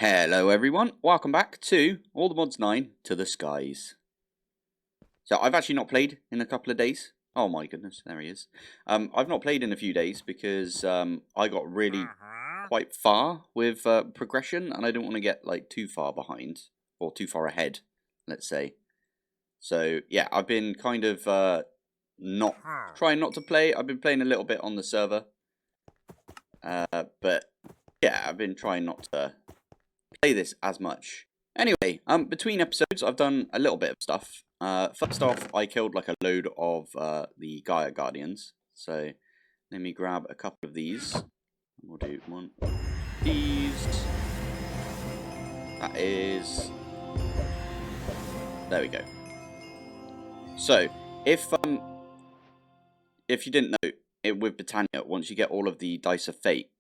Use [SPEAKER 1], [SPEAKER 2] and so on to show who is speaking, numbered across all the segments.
[SPEAKER 1] Hello everyone, welcome back to AllThemods 9 to the skies. So I've actually not played in a couple of days. Oh my goodness, there he is. I've not played in a few days because I got really quite far with progression and I don't want to get like too far behind or too far ahead, let's say. So yeah, I've been kind of trying not to play. I've been playing a little bit on the server. But yeah, I've been trying not to play this as much. Anyway, between episodes, I've done a little bit of stuff. First off, I killed like a load of the Gaia Guardians. So let me grab a couple of these. We'll do one of these. That is. There we go. So if you didn't know, with Britannia, once you get all of the Dice of Fate,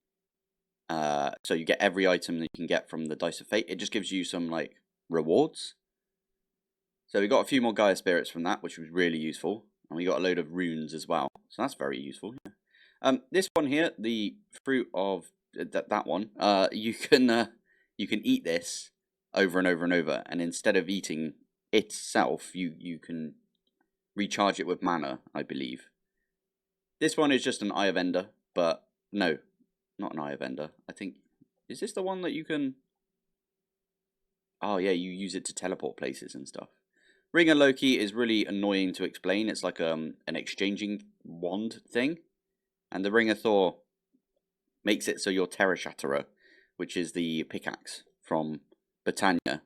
[SPEAKER 1] so you get every item that you can get from the Dice of Fate, it just gives you some like rewards. So we got a few more Gaia Spirits from that, which was really useful, and we got a load of runes as well, so that's very useful. This one here, the fruit of that one, you can eat this over and over and over, and instead of eating itself, you can recharge it with mana, I believe. This one is just an Eye of Ender, but no, not an Eye of Ender. I think, is this the one that you can... Oh yeah, you use it to teleport places and stuff. Ring of Loki is really annoying to explain. It's like an exchanging wand thing. And the Ring of Thor makes it so your Terra Shatterer, which is the pickaxe from Britannia,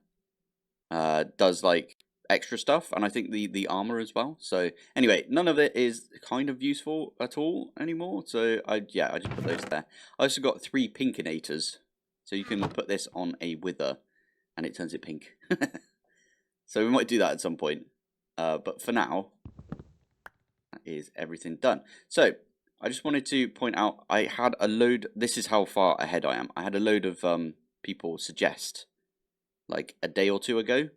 [SPEAKER 1] does like extra stuff, and I think the armor as well. So anyway, none of it is kind of useful at all anymore. So I just put those there. I also got 3 Pinkinators, so you can put this on a wither, and it turns it pink. So we might do that at some point. But for now, that is everything done. So I just wanted to point out, I had a load. This is how far ahead I am. I had a load of people suggest, like a day or two ago,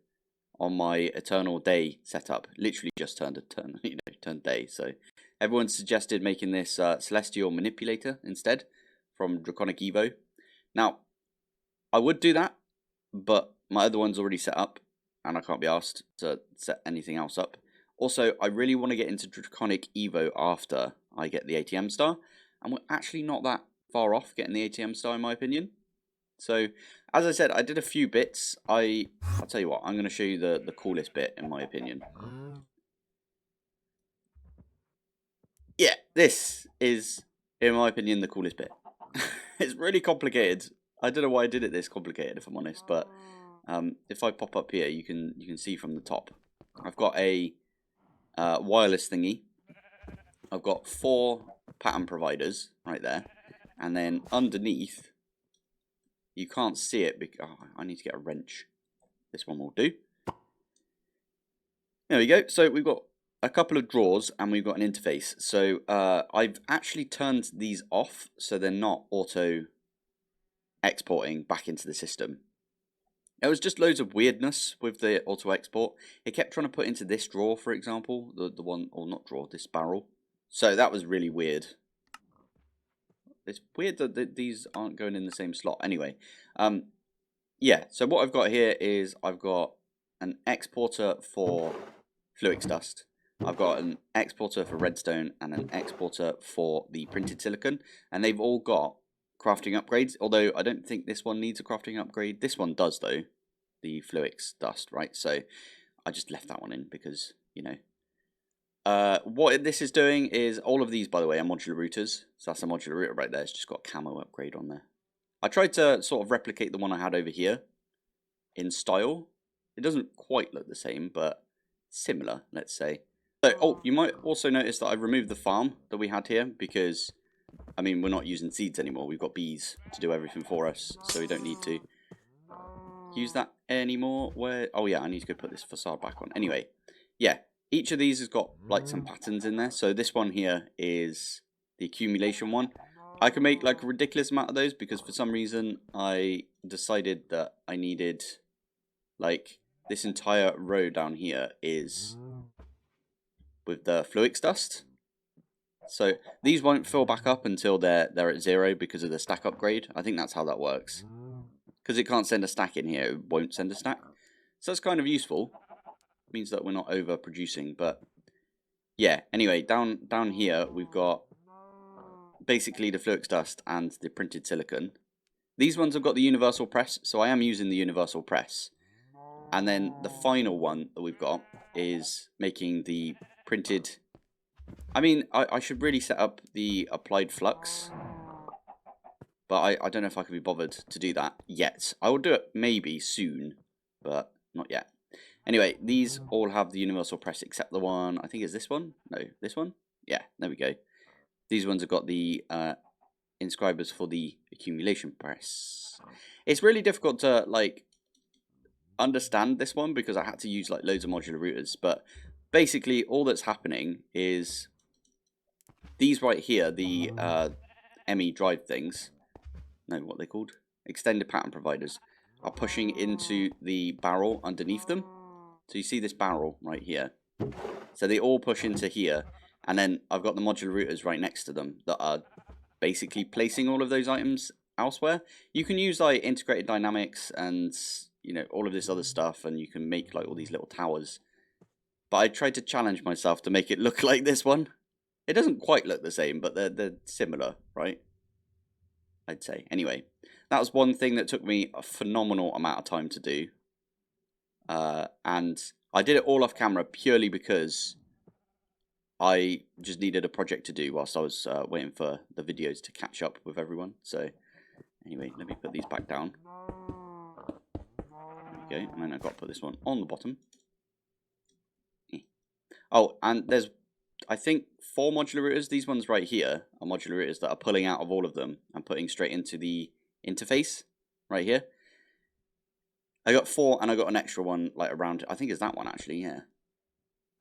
[SPEAKER 1] on my Eternal Day setup. Literally just turned day. So everyone suggested making this Celestial Manipulator instead from Draconic Evo. Now, I would do that, but my other one's already set up, and I can't be asked to set anything else up. Also, I really want to get into Draconic Evo after I get the ATM star, and we're actually not that far off getting the ATM star in my opinion. So, as I said, I did a few bits. I'll tell you what, I'm going to show you the coolest bit, in my opinion. Yeah, this is, in my opinion, the coolest bit. It's really complicated. I don't know why I did it this complicated, if I'm honest, but if I pop up here, you can see from the top. I've got a wireless thingy. I've got 4 pattern providers right there, and then underneath, you can't see it because I need to get a wrench. This one will do. There we go. So we've got a couple of drawers and we've got an interface. So I've actually turned these off so they're not auto exporting back into the system. There was just loads of weirdness with the auto export. It kept trying to put into this drawer, for example, the one, or not drawer, this barrel. So that was really weird. It's weird that these aren't going in the same slot. Anyway, yeah, so what I've got here is I've got an exporter for Fluix Dust. I've got an exporter for redstone and an exporter for the printed silicon. And they've all got crafting upgrades, although I don't think this one needs a crafting upgrade. This one does, though, the Fluix Dust, right? So I just left that one in because, you know. What this is doing is, all of these, by the way, are modular routers. So that's a modular router right there. It's just got a camo upgrade on there. I tried to sort of replicate the one I had over here in style. It doesn't quite look the same, but similar, let's say. So, oh, you might also notice that I've removed the farm that we had here because, I mean, we're not using seeds anymore. We've got bees to do everything for us, so we don't need to use that anymore. Where? Oh yeah, I need to go put this facade back on. Anyway, yeah. Each of these has got like some patterns in there. So this one here is the accumulation one. I can make like a ridiculous amount of those because for some reason I decided that I needed like this entire row down here is with the Fluix Dust. So these won't fill back up until they're at 0 because of the stack upgrade. I think that's how that works. because it can't send a stack in here, it won't send a stack. So it's kind of useful. It means that we're not overproducing, but yeah, anyway, down here we've got basically the Fluix dust and the printed silicon. These ones have got the universal press, so I am using the universal press. And then the final one that we've got is making the printed... I mean, I should really set up the applied flux, but I don't know if I can be bothered to do that yet. I will do it maybe soon, but not yet. Anyway, these all have the universal press except the one, I think is this one? No, this one? Yeah, there we go. These ones have got the inscribers for the accumulation press. It's really difficult to like understand this one because I had to use like loads of modular routers, but basically all that's happening is these right here, the ME drive things, no, what are they called? Extended pattern providers, are pushing into the barrel underneath them. So you see this barrel right here. So they all push into here, and then I've got the modular routers right next to them that are basically placing all of those items elsewhere. You can use like integrated dynamics and you know all of this other stuff, and you can make like all these little towers. But I tried to challenge myself to make it look like this one. It doesn't quite look the same, but they're similar, right? I'd say. Anyway, that was one thing that took me a phenomenal amount of time to do. And I did it all off camera purely because I just needed a project to do whilst I was waiting for the videos to catch up with everyone. So anyway, let me put these back down. There we go. And then I've got to put this one on the bottom. Oh, and there's, I think, 4 modular routers. These ones right here are modular routers that are pulling out of all of them and putting straight into the interface right here. I got 4 and I got an extra one like around, I think it's that one actually, yeah.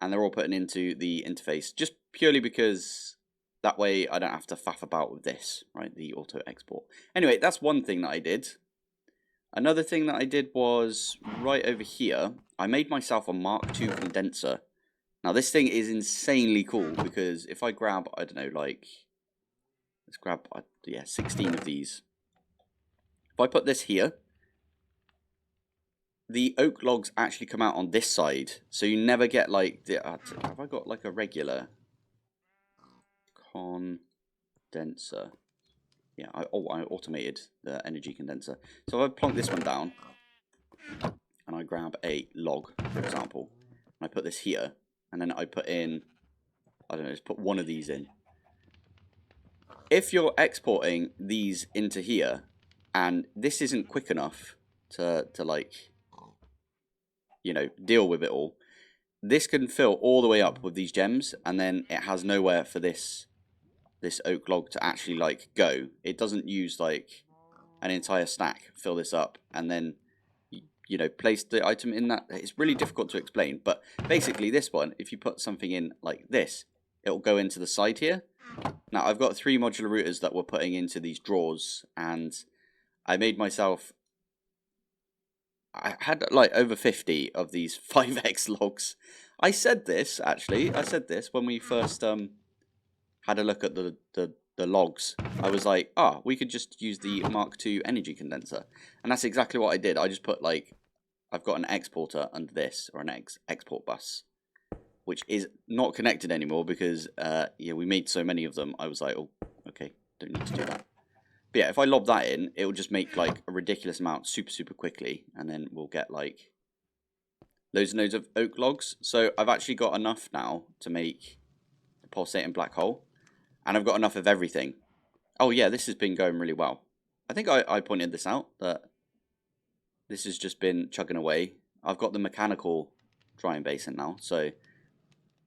[SPEAKER 1] And they're all putting into the interface just purely because that way I don't have to faff about with this, right, the auto export. Anyway, that's one thing that I did. Another thing that I did was right over here, I made myself a Mark II condenser. Now this thing is insanely cool because if I grab, I don't know, like, let's grab, yeah, 16 of these. If I put this here, the oak logs actually come out on this side, so you never get like, have I got like a regular condenser? Yeah, I automated the energy condenser. So if I plonk this one down, and I grab a log, for example, and I put this here, and then I put in, I don't know, just put one of these in. If you're exporting these into here, and this isn't quick enough to like, you know, deal with it all, this can fill all the way up with these gems, and then it has nowhere for this oak log to actually like go. It doesn't use like an entire stack, fill this up, and then you know, place the item in that. It's really difficult to explain, but basically this one, if you put something in like this, it will go into the side here. Now I've got 3 modular routers that we're putting into these drawers, and I made myself, I had like over 50 of these 5x logs. I said this actually, when we first had a look at the logs. I was like, we could just use the Mark II energy condenser. And that's exactly what I did. I just put like, I've got an exporter under this, or an export bus, which is not connected anymore because yeah, we made so many of them. I was like, oh, okay, don't need to do that. But yeah, if I lob that in, it will just make like a ridiculous amount super quickly, and then we'll get like loads and loads of oak logs. So I've actually got enough now to make a pulsating black hole. And I've got enough of everything. Oh yeah, this has been going really well. I think I pointed this out, that this has just been chugging away. I've got the mechanical drying basin now, so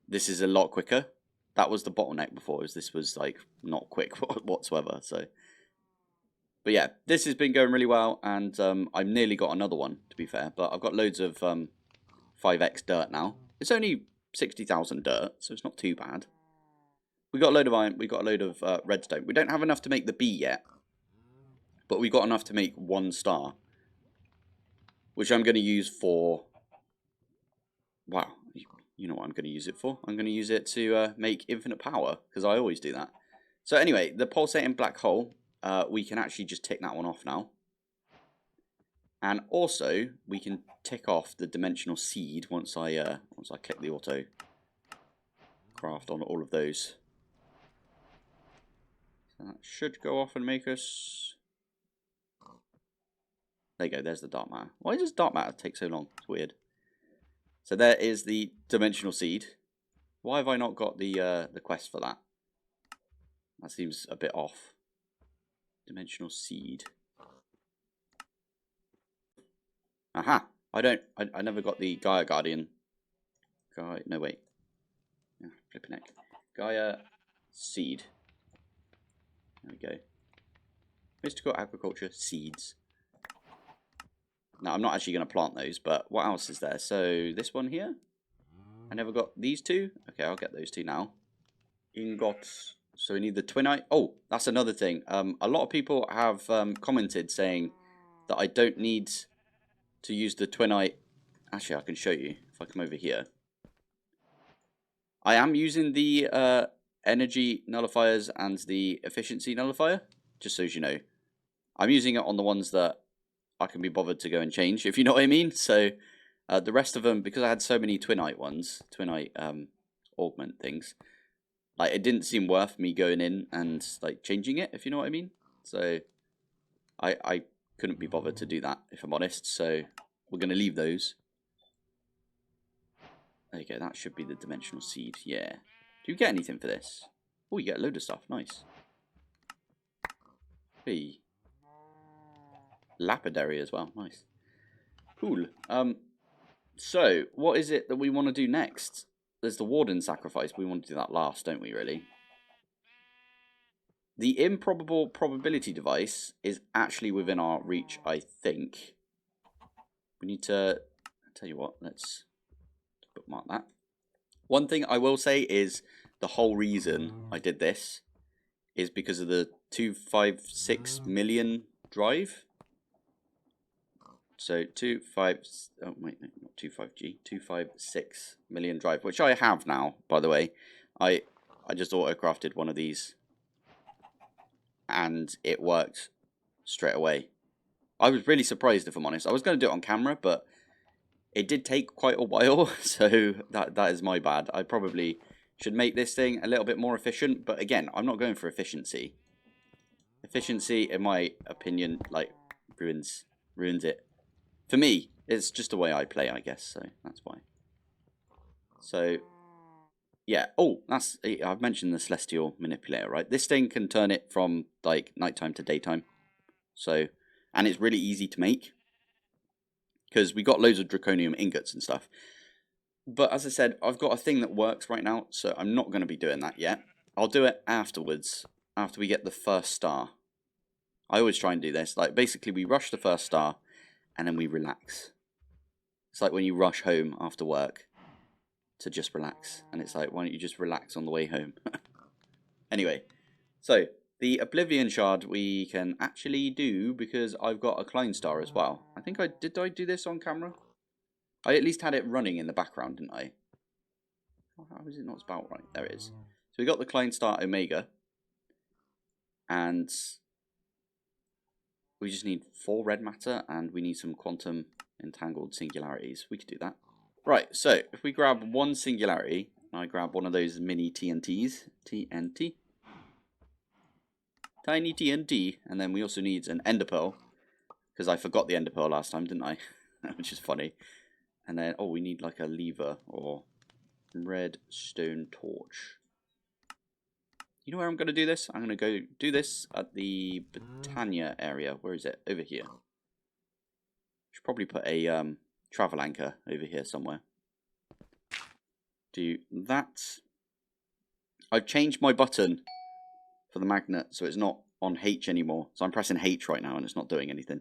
[SPEAKER 1] this is a lot quicker. That was the bottleneck before, as this was like not quick whatsoever. So, but yeah, this has been going really well, and I've nearly got another one, to be fair. But I've got loads of 5x dirt now. It's only 60,000 dirt, so it's not too bad. We got a load of iron, we got a load of redstone. We don't have enough to make the bee yet, but we got enough to make 1 star, which I'm going to use for, wow, you know what I'm going to use it for? I'm going to use it to make infinite power, because I always do that. So anyway, the pulsating black hole, we can actually just tick that one off now. And also, we can tick off the dimensional seed once I click the auto craft on all of those. So that should go off and make us... There you go, there's the dark matter. Why does dark matter take so long? It's weird. So there is the dimensional seed. Why have I not got the quest for that? That seems a bit off. Dimensional seed. Aha! I never got the Gaia Guardian. No wait. Yeah, flipping heck. Gaia seed. There we go. Mystical agriculture seeds. Now I'm not actually going to plant those, but what else is there? So this one here. I never got these two. Okay, I'll get those two now. Ingots. So we need the twinite. Oh, that's another thing. A lot of people have commented saying that I don't need to use the twinite. Actually, I can show you if I come over here. I am using the energy nullifiers and the efficiency nullifier, just so as you know. I'm using it on the ones that I can be bothered to go and change, if you know what I mean. So the rest of them, because I had so many twinite ones, twinite augment things, like it didn't seem worth me going in and like changing it, if you know what I mean. So I couldn't be bothered to do that, if I'm honest. So we're going to leave those. There you go, that should be the dimensional seed, yeah. Do you get anything for this? Oh, you get a load of stuff, nice. Hey. Lapidary as well, nice. Cool. So, what is it that we want to do next? There's the Warden sacrifice, we want to do that last, don't we, really? The improbable probability device is actually within our reach, I think. We need to, I'll tell you what, let's bookmark that. One thing I will say is the whole reason I did this is because of the 256 million drive. So 256 million drive, which I have now, by the way. I just auto-crafted one of these and it worked straight away. I was really surprised, if I'm honest. I was going to do it on camera, but it did take quite a while, so that is my bad. I probably should make this thing a little bit more efficient, but again, I'm not going for efficiency. Efficiency, in my opinion, like ruins it. For me, it's just the way I play, I guess, so that's why. So, yeah. Oh, I've mentioned the Celestial Manipulator, right? This thing can turn it from, like, nighttime to daytime. So, and it's really easy to make. Because we got loads of draconium ingots and stuff. But as I said, I've got a thing that works right now, so I'm not going to be doing that yet. I'll do it afterwards, after we get the first star. I always try and do this. Like, basically, we rush the first star, and then we relax. It's like when you rush home after work to just relax. And it's like, why don't you just relax on the way home? Anyway, so the Oblivion Shard we can actually do because I've got a Klein Star as well. I think did I do this on camera? I at least had it running in the background, didn't I? How is it not spelled right? There it is. So we got the Klein Star Omega. And we just need 4 red matter and we need some quantum entangled singularities. We could do that. Right, so if we grab one singularity, and I grab one of those mini TNTs, TNT, tiny TNT, and then we also need an ender pearl, because I forgot the ender pearl last time, didn't I? Which is funny. And then, oh, we need like a lever or redstone torch. You know where I'm going to do this? I'm going to go do this at the Britannia area. Where is it? Over here. Should probably put a travel anchor over here somewhere. Do that. I've changed my button for the magnet so it's not on H anymore. So I'm pressing H right now and it's not doing anything.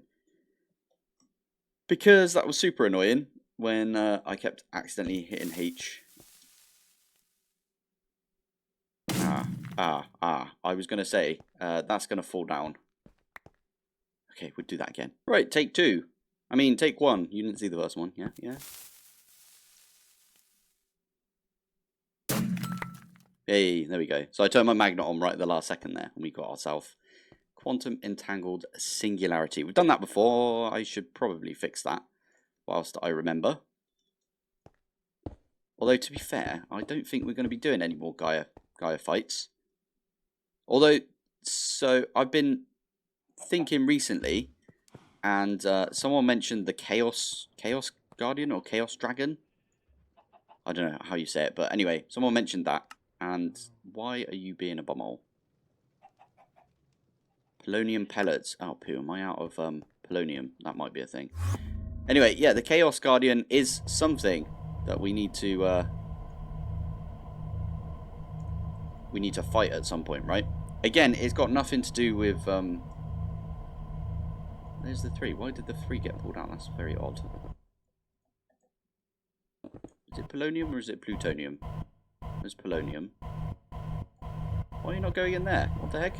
[SPEAKER 1] Because that was super annoying when I kept accidentally hitting H. I was going to say, that's going to fall down. Okay, we'll do that again. Right, take 2. I mean, take 1. You didn't see the first one, yeah? Yeah. Hey, there we go. So I turned my magnet on right at the last second there, and we got ourselves Quantum entangled singularity. We've done that before. I should probably fix that whilst I remember. Although, to be fair, I don't think we're going to be doing any more Gaia fights. Although, so I've been thinking recently, and someone mentioned the Chaos Guardian or Chaos Dragon. I don't know how you say it, but anyway, someone mentioned that. And why are you being a bumhole? Polonium pellets. Oh, poo, am I out of polonium? That might be a thing. Anyway, yeah, the Chaos Guardian is something that we need to fight at some point, right? Again, it's got nothing to do with there's the 3. Why did the 3 get pulled out? That's very odd. Is it polonium or is it plutonium? There's polonium. Why are you not going in there? What the heck?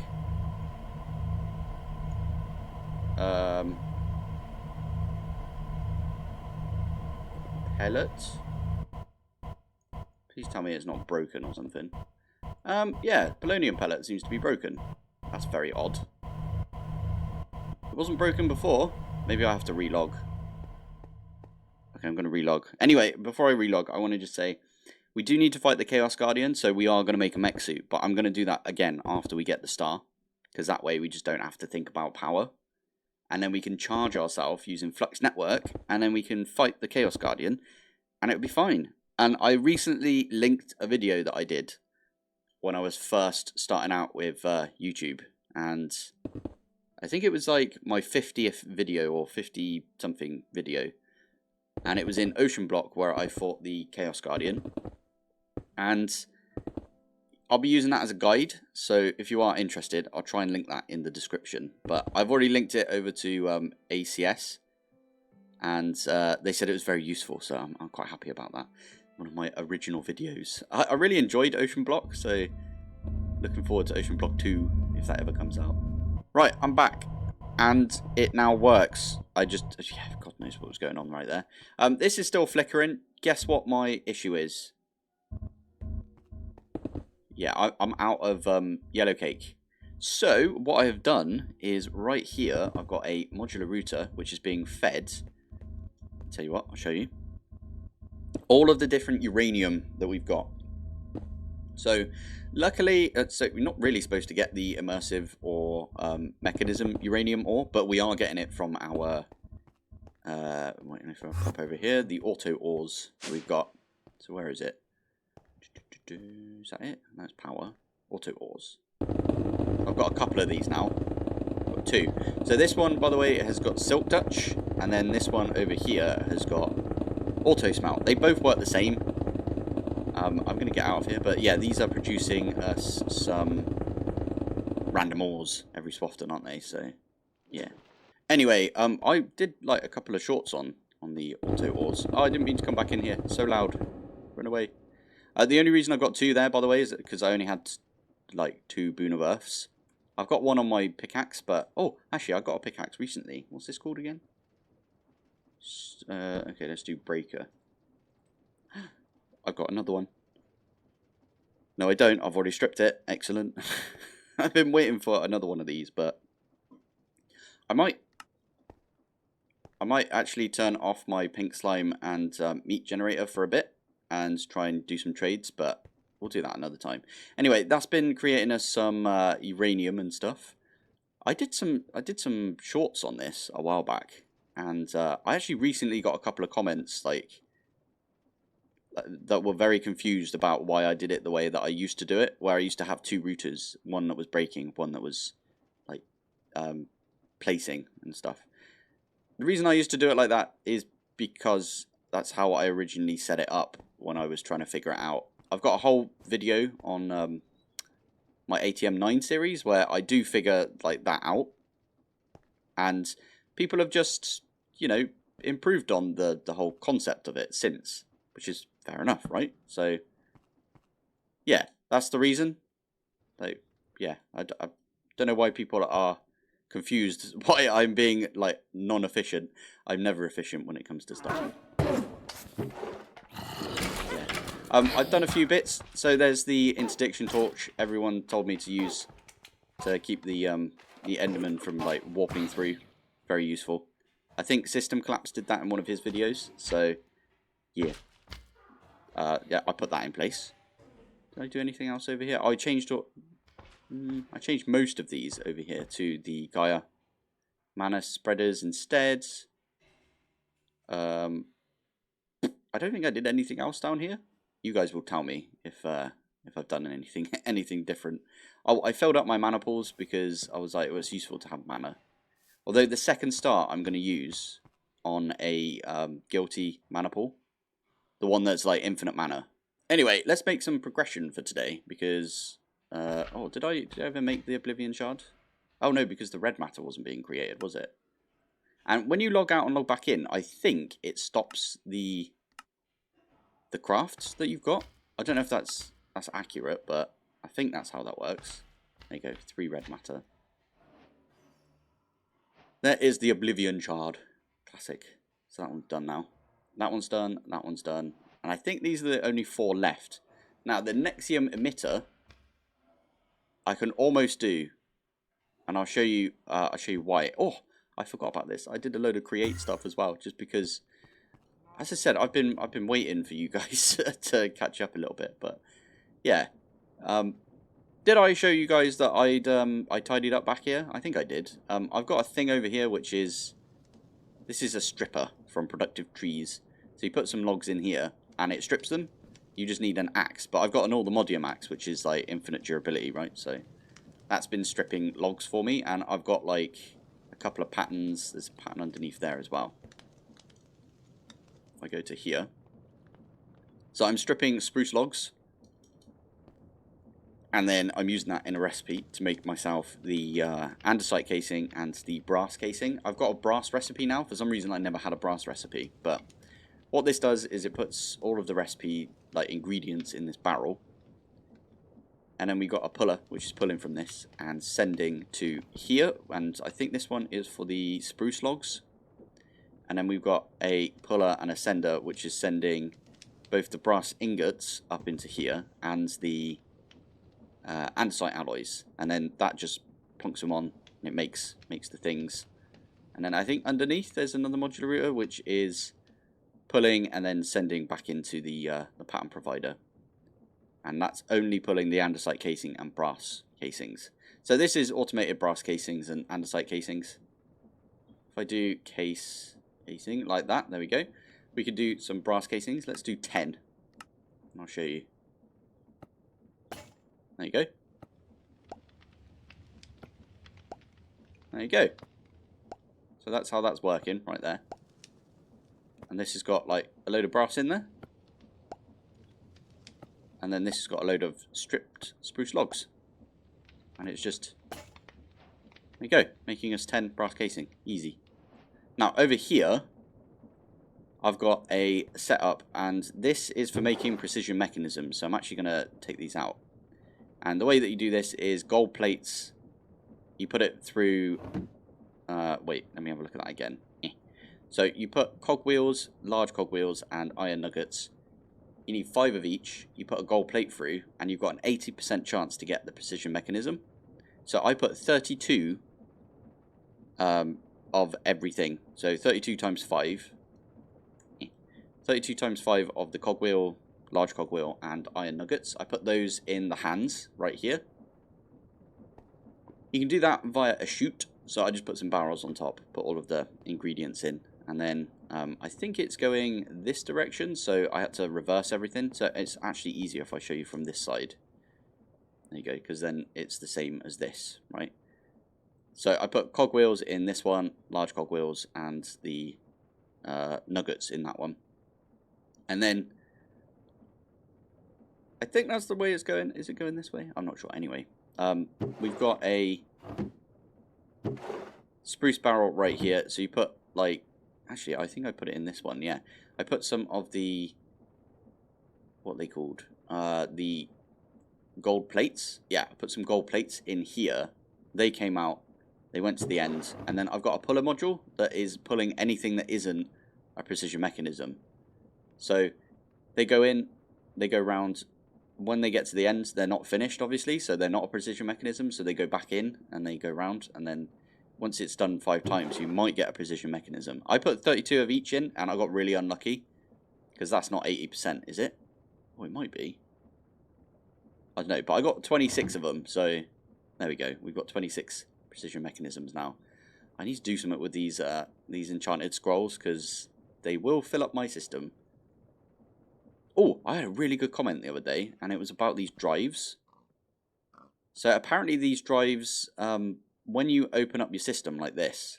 [SPEAKER 1] Pellet. Please tell me it's not broken or something. Yeah, polonium pellet seems to be broken. That's very odd. It wasn't broken before. Maybe I have to relog. Okay, I'm going to relog. Anyway, before I relog, I want to just say we do need to fight the Chaos Guardian, so we are going to make a mech suit, but I'm going to do that again after we get the star, because that way we just don't have to think about power. And then we can charge ourselves using Flux Network, and then we can fight the Chaos Guardian, and it'll be fine. And I recently linked a video that I did when I was first starting out with YouTube, and I think it was like my 50th video or 50-something video, and it was in Ocean Block where I fought the Chaos Guardian, and I'll be using that as a guide, so if you are interested, I'll try and link that in the description. But I've already linked it over to ACS, and they said it was very useful, so I'm quite happy about that. One of my original videos. I really enjoyed Ocean Block, so looking forward to Ocean Block 2 if that ever comes out. Right, I'm back, and it now works. Yeah, God knows what was going on right there. This is still flickering. Guess what my issue is? Yeah, I'm out of yellow cake. So what I have done is right here, I've got a modular router which is being fed. I'll tell you what, I'll show you. All of the different uranium that we've got. So luckily, so we're not really supposed to get the immersive or mechanism uranium ore, but we are getting it from our, wait, if I pop over here, the auto ores that we've got. So where is it? Is that it? That's power. Auto ores. I've got a couple of these now. I've got 2. So this one, by the way, has got silk touch, and then this one over here has got auto smelt. They both work the same. I'm going to get out of here, but yeah, these are producing us some random ores every so often, aren't they? So yeah. Anyway, I did like a couple of shorts on the auto ores. Oh, I didn't mean to come back in here. So loud. Run away. The only reason I've got 2 there, by the way, is because I only had like 2 Boon of Earths. I've got 1 on my pickaxe, but oh, actually, I got a pickaxe recently. What's this called again? Okay, let's do breaker. I've got another one. No, I don't. I've already stripped it. Excellent. I've been waiting for another one of these, but I might actually turn off my pink slime and meat generator for a bit and try and do some trades, but we'll do that another time. Anyway, that's been creating us some uranium and stuff. I did some shorts on this a while back, and I actually recently got a couple of comments like that were very confused about why I did it the way that I used to do it, where I used to have 2 routers, one that was breaking, one that was like placing and stuff. The reason I used to do it like that is because that's how I originally set it up when I was trying to figure it out. I've got a whole video on my ATM9 series where I do figure like that out, and people have just, you know, improved on the whole concept of it since, which is fair enough, right? So yeah, that's the reason. Like, yeah, I don't know why people are confused why I'm being like non-efficient. I'm never efficient when it comes to stuff. Yeah. I've done a few bits. So there's the interdiction torch everyone told me to use to keep the the Enderman from like warping through. Very useful. I think System Collapse did that in one of his videos. So yeah, yeah, I put that in place. Did I do anything else over here? I changed most of these over here to the Gaia mana spreaders instead. I don't think I did anything else down here. You guys will tell me if I've done anything different. Oh, I filled up my mana pools because I was like, it was useful to have mana. Although the second start I'm going to use on a guilty mana pool, the one that's like infinite mana. Anyway, let's make some progression for today because oh, did I ever make the Oblivion Shard? Oh no, because the red matter wasn't being created, was it? And when you log out and log back in, I think it stops the crafts that you've got. I don't know if that's accurate, but I think that's how that works. There you go, 3 red matter. There is the Oblivion Shard. Classic. So that one's done now. That one's done, that one's done. And I think these are the only 4 left. Now, the Nexium emitter, I can almost do. And I'll show you why. Oh, I forgot about this. I did a load of create stuff as well, just because, as I said, I've been waiting for you guys to catch up a little bit. But yeah, did I show you guys that I tidied up back here? I think I did. I've got a thing over here which is, this is a stripper from Productive Trees. So you put some logs in here and it strips them. You just need an axe. But I've got an Allthemods axe, which is like infinite durability, right? So that's been stripping logs for me, and I've got like a couple of patterns. There's a pattern underneath there as well. If I go to here, so I'm stripping spruce logs, and then I'm using that in a recipe to make myself the andesite casing and the brass casing. I've got a brass recipe now. For some reason I never had a brass recipe, but what this does is it puts all of the recipe like ingredients in this barrel. And then we got a puller, which is pulling from this and sending to here. And I think this one is for the spruce logs. And then we've got a puller and a sender, which is sending both the brass ingots up into here and the andesite alloys. And then that just plonks them on. And it makes the things. And then I think underneath there's another modular router, which is pulling and then sending back into the pattern provider. And that's only pulling the andesite casing and brass casings. So this is automated brass casings and andesite casings. If I do casing like that, there we go. We could do some brass casings. Let's do 10. And I'll show you. There you go. There you go. So that's how that's working right there. And this has got like a load of brass in there. And then this has got a load of stripped spruce logs. And it's just, there you go, making us 10 brass casing. Easy. Now, over here, I've got a setup, and this is for making precision mechanisms. So I'm actually going to take these out. And the way that you do this is gold plates. You put it through, wait, let me have a look at that again. So you put cogwheels, large cogwheels, and iron nuggets. You need 5 of each. You put a gold plate through, and you've got an 80% chance to get the precision mechanism. So I put 32 of everything. So 32 times 5. 32 times 5 of the cogwheel, large cogwheel, and iron nuggets. I put those in the hands right here. You can do that via a chute. So I just put some barrels on top, put all of the ingredients in. And then I think it's going this direction, so I had to reverse everything. So it's actually easier if I show you from this side. There you go, because then it's the same as this, right? So I put cogwheels in this one, large cogwheels, and the nuggets in that one. And then I think that's the way it's going. Is it going this way? I'm not sure. Anyway, we've got a spruce barrel right here. So you put like, actually, I think I put it in this one. Yeah, I put some of the, what are they called? The gold plates. Yeah, I put some gold plates in here. They came out. They went to the end. And then I've got a puller module that is pulling anything that isn't a precision mechanism. So they go in, they go round when they get to the end, they're not finished, obviously, so they're not a precision mechanism, so they go back in, and they go round, and then once it's done 5 times, you might get a precision mechanism. I put 32 of each in, and I got really unlucky, because that's not 80%, is it? Oh, it might be. I don't know, but I got 26 of them, so there we go. We've got 26 precision mechanisms now. I need to do something with these enchanted scrolls, because they will fill up my system. Oh, I had a really good comment the other day, and it was about these drives. So apparently these drives, when you open up your system like this,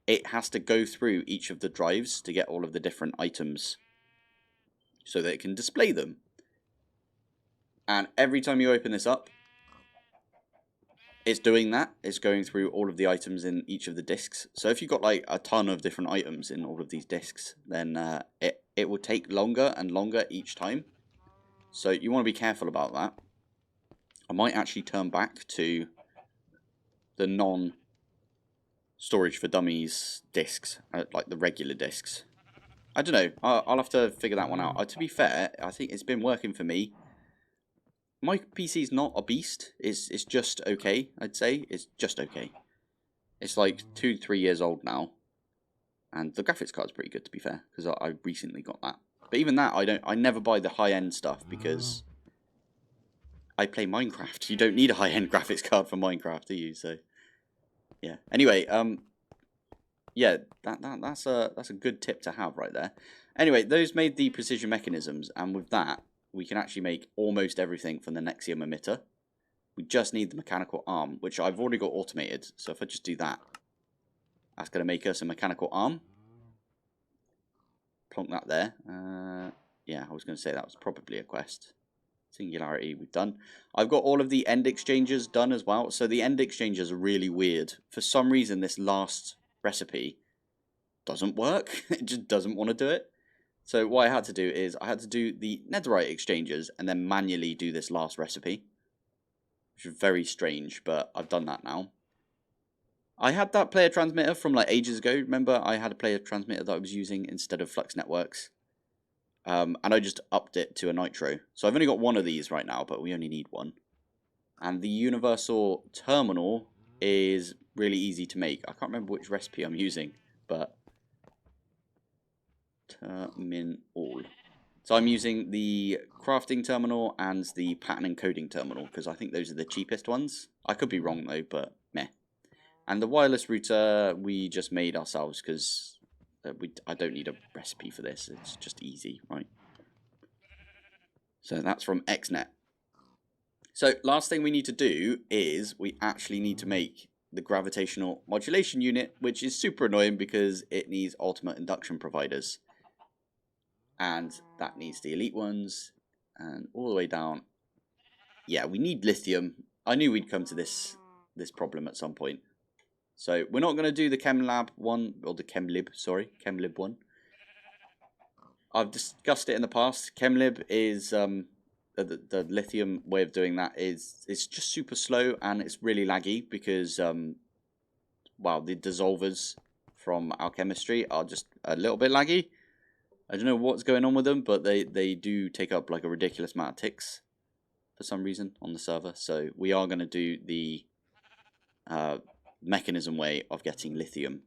[SPEAKER 1] it has to go through each of the drives to get all of the different items so that it can display them. And every time you open this up, it's doing that. It's going through all of the items in each of the discs. So if you've got like a ton of different items in all of these discs, then it will take longer and longer each time. So you want to be careful about that. I might actually turn back to the non-storage for dummies discs, like the regular discs. I don't know. I'll have to figure that one out. To be fair, I think it's been working for me. My PC's not a beast. It's just okay, I'd say. It's just okay. It's like 2-3 years old now. And the graphics card's pretty good, to be fair, because I recently got that. But even that, I never buy the high-end stuff because I play Minecraft. You don't need a high-end graphics card for Minecraft, do you? So yeah. Anyway, yeah, that's a good tip to have right there. Anyway, those made the precision mechanisms, and with that, we can actually make almost everything from the Nexium emitter. We just need the mechanical arm, which I've already got automated. So if I just do that, that's going to make us a mechanical arm. Plonk that there. Yeah, I was going to say that was probably a quest. Singularity we've done. I've got all of the end exchanges done as well. So the end exchanges are really weird. For some reason, this last recipe doesn't work. It just doesn't want to do it. So what I had to do is I had to do the netherite exchanges and then manually do this last recipe, which is very strange, but I've done that now. I had that player transmitter from like ages ago. Remember, I had a player transmitter that I was using instead of Flux Networks. And I just upped it to a nitro. So I've only got one of these right now, but we only need one. And the universal terminal is really easy to make. I can't remember which recipe I'm using, but terminal. So I'm using the crafting terminal and the pattern encoding terminal because I think those are the cheapest ones. I could be wrong though, but meh. And the wireless router we just made ourselves because I don't need a recipe for this. It's just easy, right? So that's from XNet. So last thing we need to do is we actually need to make the gravitational modulation unit, which is super annoying because it needs ultimate induction providers. And that needs the elite ones, and all the way down. Yeah, we need lithium. I knew we'd come to this problem at some point. So we're not going to do the ChemLab one, or the ChemLib, sorry, ChemLib one. I've discussed it in the past. ChemLib is the lithium way of doing that is it's just super slow and it's really laggy because wow, the dissolvers from our chemistry are just a little bit laggy. I don't know what's going on with them, but they do take up like a ridiculous amount of ticks for some reason on the server. So we are going to do the mechanism way of getting lithium.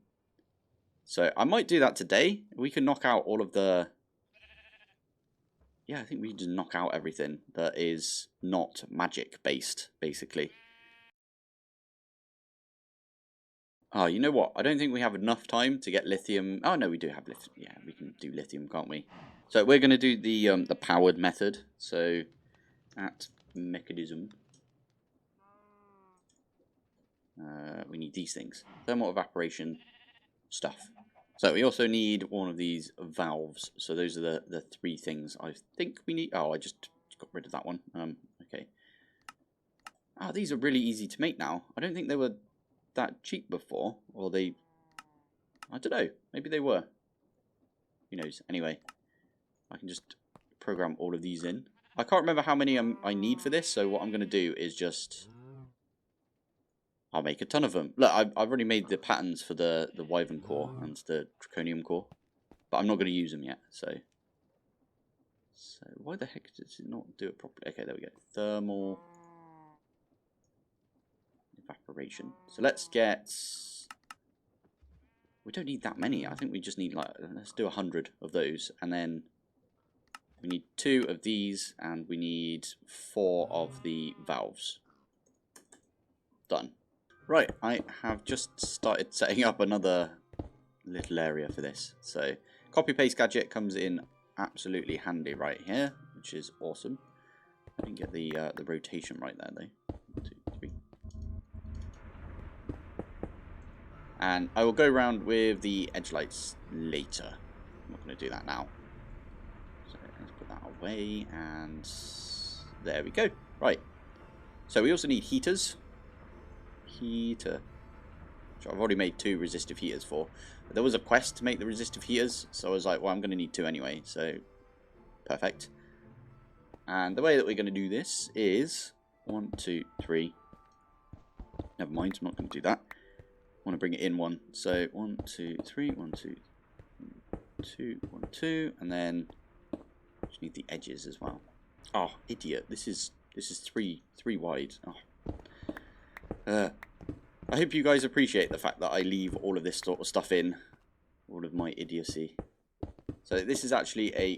[SPEAKER 1] So I might do that today. We can knock out all of the... Yeah, I think we can just knock out everything that is not magic based, basically. Oh, you know what? I don't think we have enough time to get lithium. Oh no, we do have lithium. Yeah, we can do lithium, can't we? So we're going to do the powered method. So at mechanism, we need these things: thermal evaporation stuff. So we also need one of these valves. So those are the 3 things I think we need. Oh, I just got rid of that one. Okay. Oh, these are really easy to make now. I don't think they were that cheap before, or they... I don't know. Maybe they were. Who knows? Anyway, I can just program all of these in. I can't remember how many I need for this, so what I'm going to do is just... I'll make a ton of them. Look, I've already made the patterns for the Wyvern core and the Draconium core, but I'm not going to use them yet, so So why the heck does it not do it properly? Okay, there we go. Thermal evaporation. So let's get... We don't need that many. I think we just need, like, let's do 100 of those. And then we need 2 of these, and we need 4 of the valves. Done. Right, I have just started setting up another little area for this. So copy paste gadget comes in absolutely handy right here, which is awesome. I didn't get the rotation right there though. 1, 2, 3. And I will go around with the edge lights later. I'm not going to do that now. So let's put that away, and there we go. Right. So we also need heaters. Heater. Which I've already made 2 resistive heaters for. But there was a quest to make the resistive heaters, so I was like, well, I'm going to need 2 anyway. So perfect. And the way that we're going to do this is 1, 2, 3. Never mind, I'm not going to do that. I want to bring it in 1. So 1, 2, 3, 1, 2, 2, 1, 2, and then just need the edges as well. Oh, idiot! This is 3 wide. Oh. I hope you guys appreciate the fact that I leave all of this sort of stuff in, all of my idiocy. So this is actually a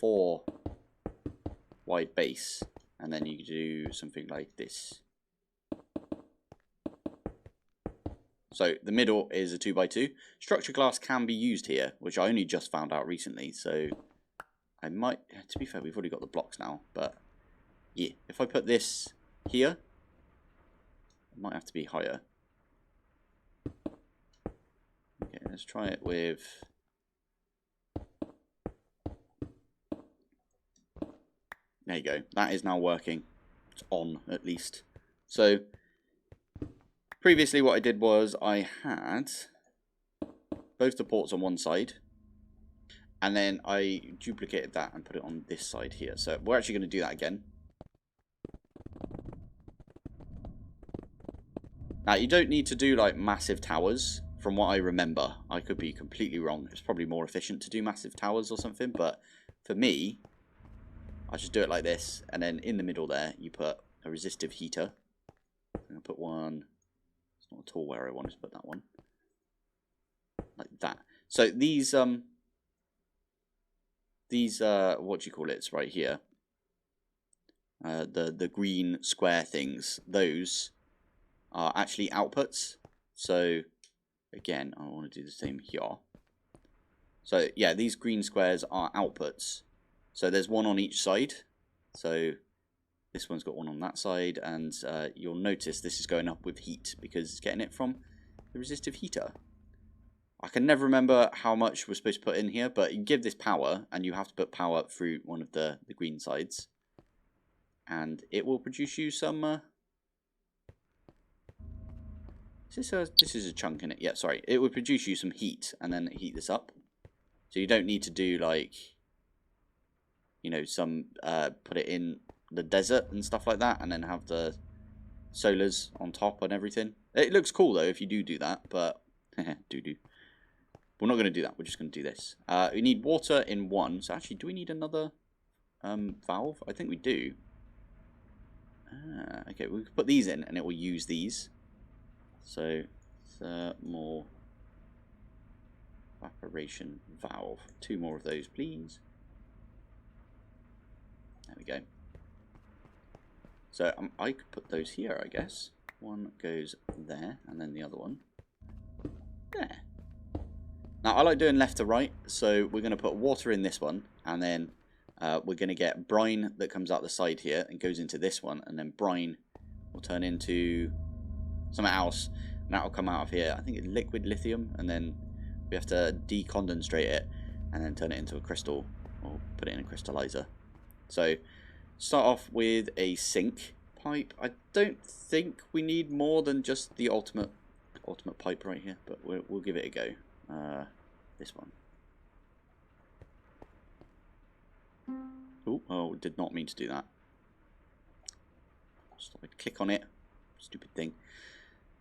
[SPEAKER 1] 4 wide base, and then you do something like this. So the middle is a 2x2. Structure glass can be used here, which I only just found out recently. So I might, to be fair, we've already got the blocks now, but yeah, if I put this here, it might have to be higher. Okay, let's try it with... There you go. That is now working. It's on, at least. So previously what I did was I had both the ports on one side, and then I duplicated that and put it on this side here. So we're actually going to do that again. Now, you don't need to do like massive towers, from what I remember. I could be completely wrong. It's probably more efficient to do massive towers or something, but for me, I just do it like this, and then in the middle there, you put a resistive heater. I'm going to put one, it's not at all where I wanted to put that one. Like that. So these what do you call it? It's right here. The green square things, those are actually outputs. So again, I want to do the same here. So yeah, these green squares are outputs. So there's one on each side. So this one's got one on that side, and you'll notice this is going up with heat because it's getting it from the resistive heater. I can never remember how much we're supposed to put in here, but you give this power, and you have to put power through one of the green sides, and it will produce you some... this is a chunk in it. Yeah, sorry. It will produce you some heat, and then heat this up. So you don't need to do like, you know, some put it in the desert and stuff like that, and then have the solars on top and everything. It looks cool though if you do that, but do. We're not going to do that. We're just going to do this. We need water in 1. So actually, do we need another valve? I think we do. Okay, we can put these in, and it will use these. So thermal evaporation valve. 2 more of those, please. There we go. So I could put those here, I guess. One goes there, and then the other one there. Now, I like doing left to right, so we're going to put water in this one, and then we're going to get brine that comes out the side here and goes into this one, and then brine will turn into something else, and that will come out of here. I think it's liquid lithium, and then we have to decondenstrate it, and then turn it into a crystal, or put it in a crystallizer. So, start off with a sink pipe. I don't think we need more than just the ultimate pipe right here, but we'll give it a go. This one. Oh, did not mean to do that. Just thought I'd click on it. Stupid thing.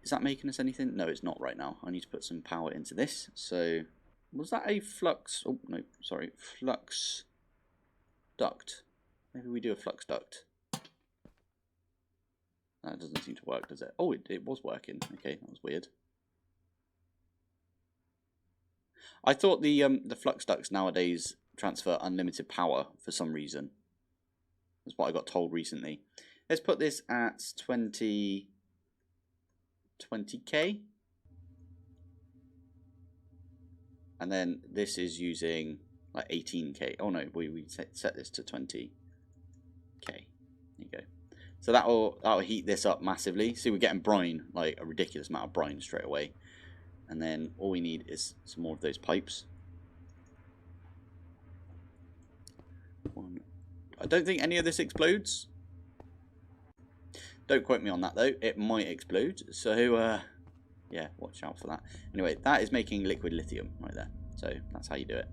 [SPEAKER 1] Is that making us anything? No, it's not right now. I need to put some power into this. So, was that a flux? Oh, no, sorry. Flux duct. Maybe we do a flux duct. That doesn't seem to work, does it? Oh, it was working. Okay, that was weird. I thought the flux ducts nowadays transfer unlimited power for some reason. That's what I got told recently. Let's put this at 20k. And then this is using like 18k. Oh no, we set this to 20k. There you go. So that'll heat this up massively. See, we're getting brine, like a ridiculous amount of brine straight away. And then all we need is some more of those pipes. I don't think any of this explodes. Don't quote me on that though. It might explode. So yeah, watch out for that. Anyway, that is making liquid lithium right there. So that's how you do it.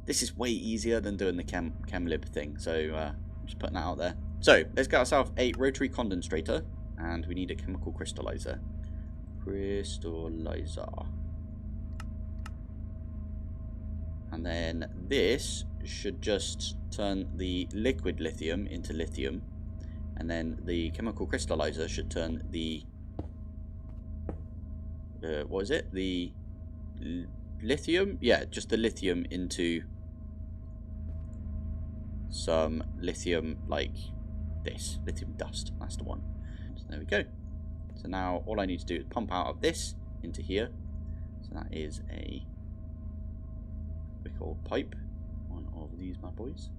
[SPEAKER 1] This is way easier than doing the chemlib thing. So just putting that out there. So let's get ourselves a rotary condensator, and we need a chemical crystallizer. And then this should just turn the liquid lithium into lithium, and then the chemical crystallizer should turn the what is it? The lithium? Yeah, just the lithium into some lithium like this. Lithium dust. That's the one. So there we go. So now all I need to do is pump out of this into here. So that is a quick old pipe. One of these bad boys.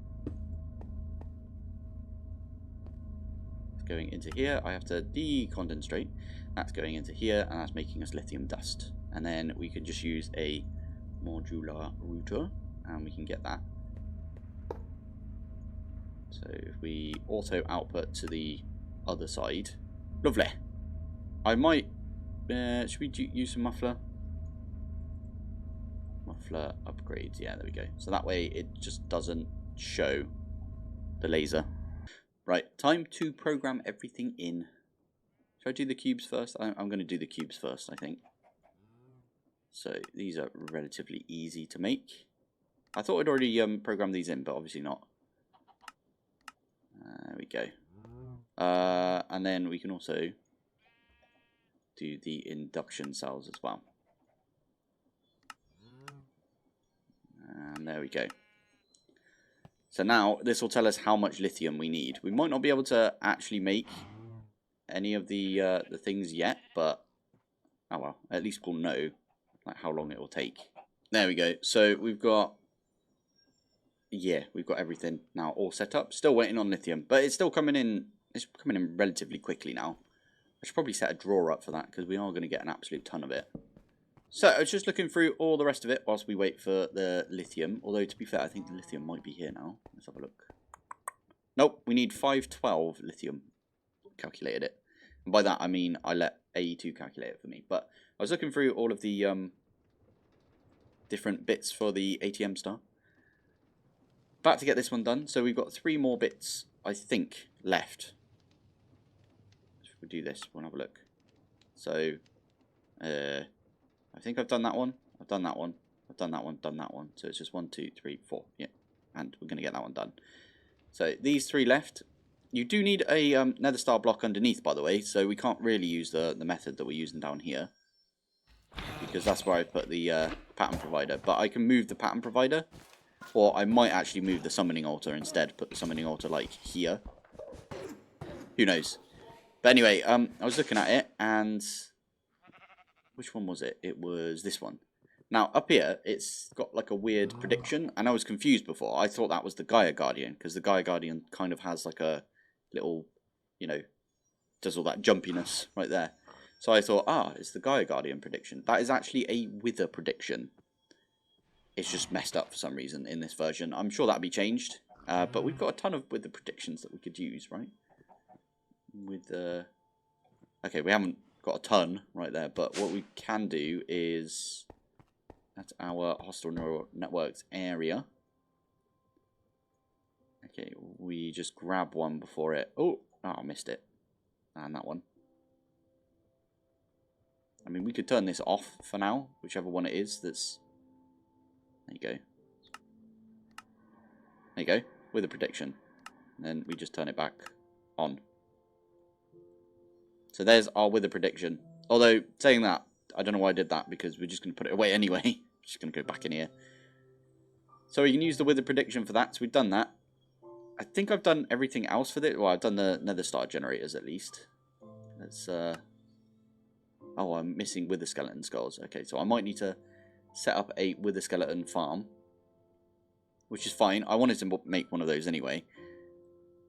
[SPEAKER 1] It's going into here. I have to decondensate. That's going into here, and that's making us lithium dust. And then we can just use a modular router, and we can get that. So if we auto output to the other side, lovely. I might, should we use some muffler upgrades? Yeah, there we go. So that way it just doesn't show the laser. Right, time to program everything in. Should I do the cubes first? I'm going to do the cubes first, I think. So these are relatively easy to make. I thought I'd already programmed these in, but obviously not. There we go. And then we can also do the induction cells as well. And there we go. So now this will tell us how much lithium we need. We might not be able to actually make any of the things yet, but oh well, at least we'll know like how long it will take. There we go. So we've got, yeah, we've got everything now all set up. Still waiting on lithium, but it's still coming in. It's coming in relatively quickly now. I should probably set a drawer up for that because we are going to get an absolute ton of it. So I was just looking through all the rest of it whilst we wait for the lithium. Although to be fair, I think the lithium might be here now. Let's have a look. Nope, we need 512 lithium. Calculated it. And by that I mean I let AE2 calculate it for me. But I was looking through all of the different bits for the ATM star. About to get this one done. So we've got 3 more bits, I think, left. If we do this, we'll have a look. So, I think I've done that one. I've done that one. I've done that one. Done that one. So it's just 1, 2, 3, 4. Yeah, and we're going to get that one done. So these 3 left. You do need a nether star block underneath, by the way. So we can't really use the method that we're using down here, because that's where I put the pattern provider. But I can move the pattern provider, or I might actually move the summoning altar instead. Put the summoning altar like here. Who knows? But anyway, I was looking at it, and which one was it? It was this one. Now, up here, it's got like a weird prediction, and I was confused before. I thought that was the Gaia Guardian, because the Gaia Guardian kind of has like a little, you know, does all that jumpiness right there. So I thought, it's the Gaia Guardian prediction. That is actually a Wither prediction. It's just messed up for some reason in this version. I'm sure that'll be changed, but we've got a ton of Wither predictions that we could use, right? Okay, we haven't got a ton right there, but what we can do is at our hostile neural networks area. Okay, we just grab one before it. Oh, I missed it. And that one. I mean, we could turn this off for now, whichever one it is. That's. There you go. There you go. wither prediction. And then we just turn it back on. So there's our wither prediction. Although, saying that, I don't know why I did that, because we're just going to put it away anyway. Just going to go back in here. So we can use the wither prediction for that. So we've done that. I think I've done everything else for this. Well, I've done the nether star generators at least. Let's, oh, I'm missing wither skeleton skulls. Okay, so I might need to set up a wither skeleton farm. Which is fine. I wanted to make one of those anyway.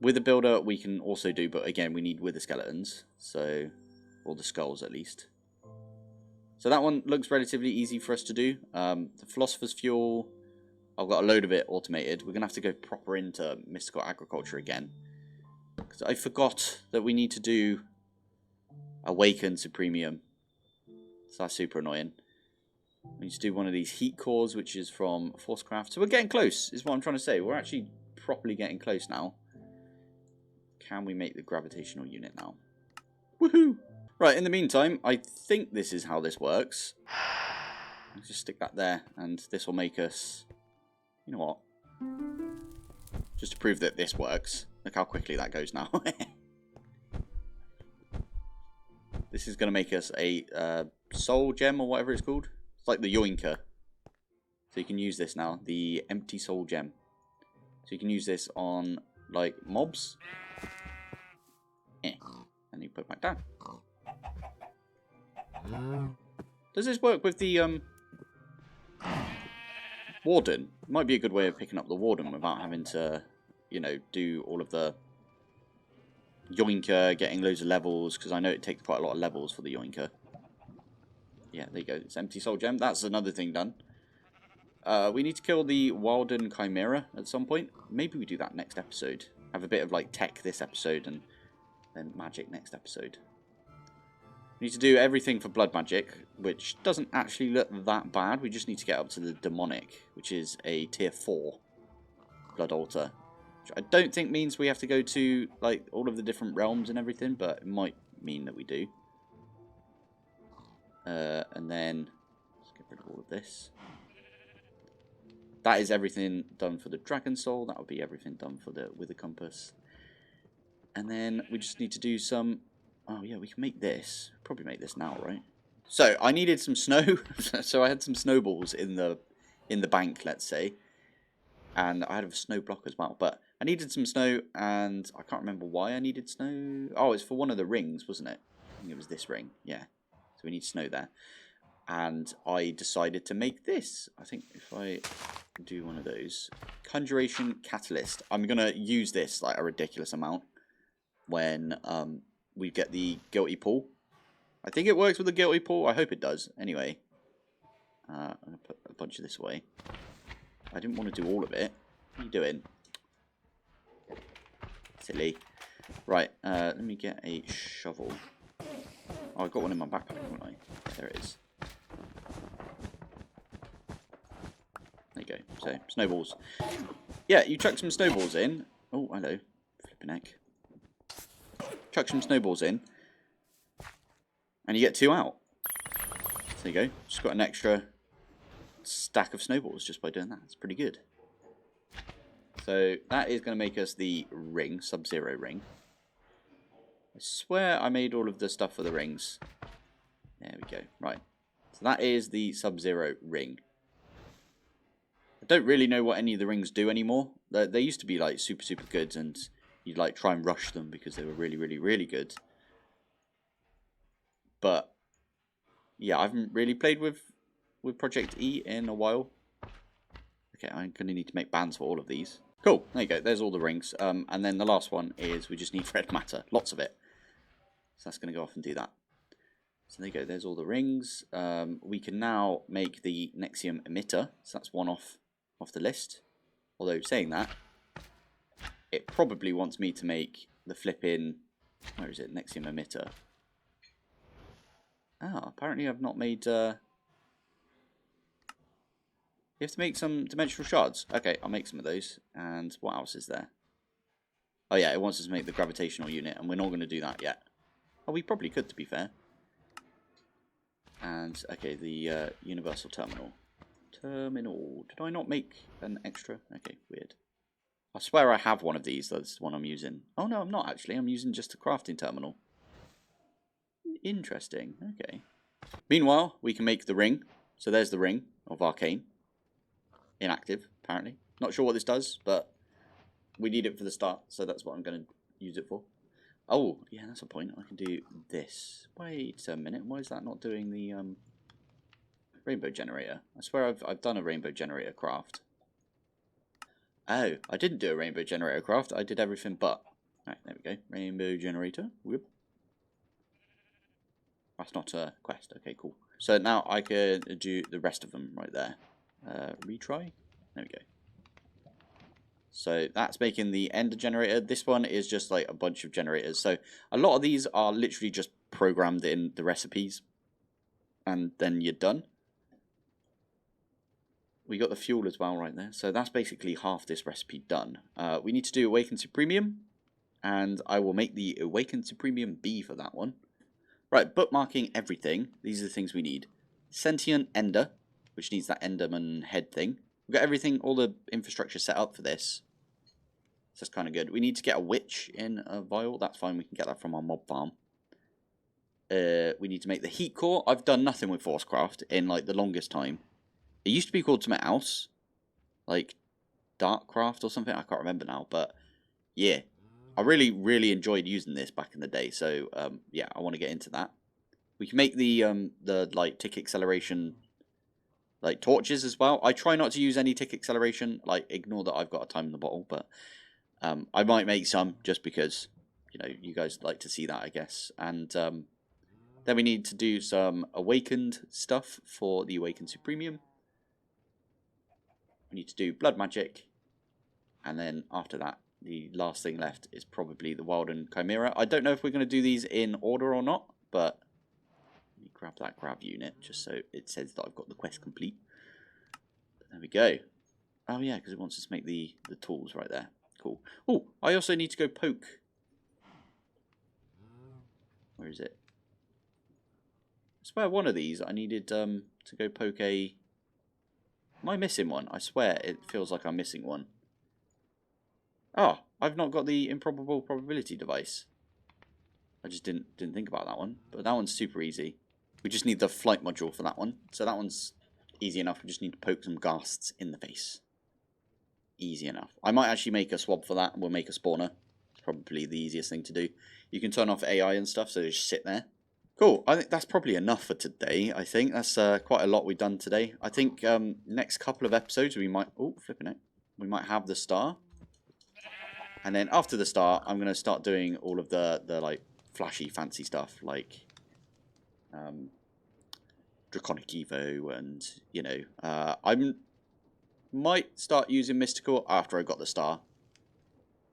[SPEAKER 1] Wither builder we can also do, but again, we need wither skeletons. So, or the skulls at least. So that one looks relatively easy for us to do. The philosopher's fuel, I've got a load of it automated. We're going to have to go proper into mystical agriculture again. Because I forgot that we need to do awaken supremium. So that's super annoying. We need to do one of these heat cores, which is from Forcecraft. So we're getting close, is what I'm trying to say. We're actually properly getting close now. Can we make the gravitational unit now? Woohoo! Right, in the meantime, I think this is how this works. Let's just stick that there, and this will make us... You know what? Just to prove that this works. Look how quickly that goes now. This is going to make us a soul gem, or whatever it's called. It's like the yoinker. So you can use this now, the empty soul gem. So you can use this on, like, mobs. And you put it back down. Does this work with the warden? Might be a good way of picking up the warden without having to, you know, do all of the yoinker, getting loads of levels, because I know it takes quite a lot of levels for the yoinker. Yeah, there you go. It's empty soul gem. That's another thing done. We need to kill the Wilden Chimera at some point. Maybe we do that next episode. Have a bit of like tech this episode and then magic next episode. We need to do everything for blood magic, which doesn't actually look that bad. We just need to get up to the demonic, which is a tier 4 blood altar. Which I don't think means we have to go to like all of the different realms and everything, but it might mean that we do. And then let's get rid of all of this. That is everything done for the dragon soul. That would be everything done for the wither compass. And then we just need to do some. Oh yeah, we can make this. Probably make this now, right? So I needed some snow. So I had some snowballs in the bank, let's say, and I had a snow block as well. But I needed some snow, and I can't remember why I needed snow. Oh, it's for one of the rings, wasn't it? I think it was this ring. Yeah. So we need snow there. And I decided to make this. I think if I do one of those. Conjuration Catalyst. I'm going to use this like a ridiculous amount when we get the Guilty Pool. I think it works with the Guilty Pool. I hope it does. Anyway. I'm going to put a bunch of this away. I didn't want to do all of it. What are you doing? Silly. Right. Let me get a shovel. Oh, I've got one in my backpack, haven't I? There it is. There you go. So, snowballs. Yeah, you chuck some snowballs in. Oh, hello. Flipping heck. Chuck some snowballs in. And you get 2 out. There you go. Just got an extra stack of snowballs just by doing that. It's pretty good. So, that is going to make us the ring, Sub-Zero ring. I swear I made all of the stuff for the rings. There we go. Right. So that is the Sub-Zero ring. I don't really know what any of the rings do anymore. They used to be like super, super good, and you'd like try and rush them because they were really, really, really good. But yeah, I haven't really played with Project E in a while. Okay, I'm going to need to make bands for all of these. Cool. There you go. There's all the rings. And then the last one is we just need red matter. Lots of it. So that's going to go off and do that. So there you go. There's all the rings. We can now make the Nexium emitter. So that's one off the list. Although saying that, it probably wants me to make the flipping... Where is it? Nexium emitter. Ah, apparently I've not made... You have to make some dimensional shards. Okay, I'll make some of those. And what else is there? Oh yeah, it wants us to make the gravitational unit, and we're not going to do that yet. Oh, we probably could, to be fair. And, okay, the universal terminal. Terminal. Did I not make an extra? Okay, weird. I swear I have one of these. That's the one I'm using. Oh no, I'm not actually. I'm using just a crafting terminal. Interesting. Okay. Meanwhile, we can make the ring. So there's the ring of arcane. Inactive, apparently. Not sure what this does, but we need it for the start, so that's what I'm going to use it for. Oh, yeah, that's a point. I can do this. Wait a minute. Why is that not doing the rainbow generator? I swear I've done a rainbow generator craft. Oh, I didn't do a rainbow generator craft. I did everything but. Alright, there we go. Rainbow generator. Whoop. That's not a quest. Okay, cool. So now I can do the rest of them right there. Retry. There we go. So that's making the ender generator. This one is just like a bunch of generators. So a lot of these are literally just programmed in the recipes. And then you're done. We got the fuel as well right there. So that's basically half this recipe done. We need to do Awaken Supremium. And I will make the Awaken Supremium B for that one. Right, bookmarking everything. These are the things we need. Sentient Ender, which needs that Enderman head thing. We've got everything, all the infrastructure set up for this. So that's kind of good. We need to get a witch in a vial. That's fine. We can get that from our mob farm. We need to make the heat core. I've done nothing with Forcecraft in like the longest time. It used to be called something else, like Darkcraft or something. I can't remember now, but yeah, I really enjoyed using this back in the day. So yeah, I want to get into that. We can make the like tick acceleration like torches as well. I try not to use any tick acceleration. Like ignore that I've got a time in the bottle, but I might make some just because you know you guys like to see that, I guess. And then we need to do some awakened stuff for the Awakened Supremium. We need to do blood magic, and then after that, the last thing left is probably the Wild and Chimera. I don't know if we're going to do these in order or not, but let me grab that grab unit just so it says that I've got the quest complete. There we go. Oh yeah, because it wants us to make the tools right there. Cool. Oh, I also need to go poke. Where is it? I swear one of these I needed to go poke a... Am I missing one? I swear it feels like I'm missing one. Oh, I've not got the improbable probability device. I just didn't think about that one. But that one's super easy. We just need the flight module for that one. So that one's easy enough. We just need to poke some ghasts in the face. Easy enough. I might actually make a swab for that and we'll make a spawner. It's probably the easiest thing to do. You can turn off AI and stuff, so just sit there. Cool. I think that's probably enough for today. I think that's quite a lot we've done today. I think next couple of episodes we might... Oh, flipping it. We might have the star. And then after the star, I'm going to start doing all of the like flashy, fancy stuff. Like Draconic Evo and, you know... I might start using Mystical after I got the star.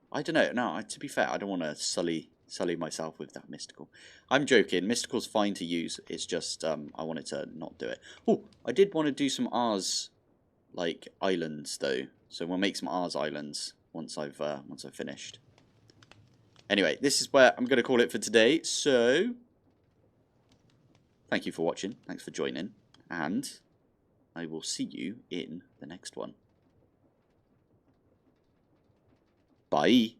[SPEAKER 1] I don't know. No, to be fair, I don't want to sully myself with that Mystical. I'm joking. Mystical's fine to use. It's just I wanted to not do it. Oh, I did want to do some Ars like islands though. So we'll make some Ars islands once I've finished. Anyway, this is where I'm going to call it for today. So thank you for watching. Thanks for joining, and I will see you in the next one. Bye.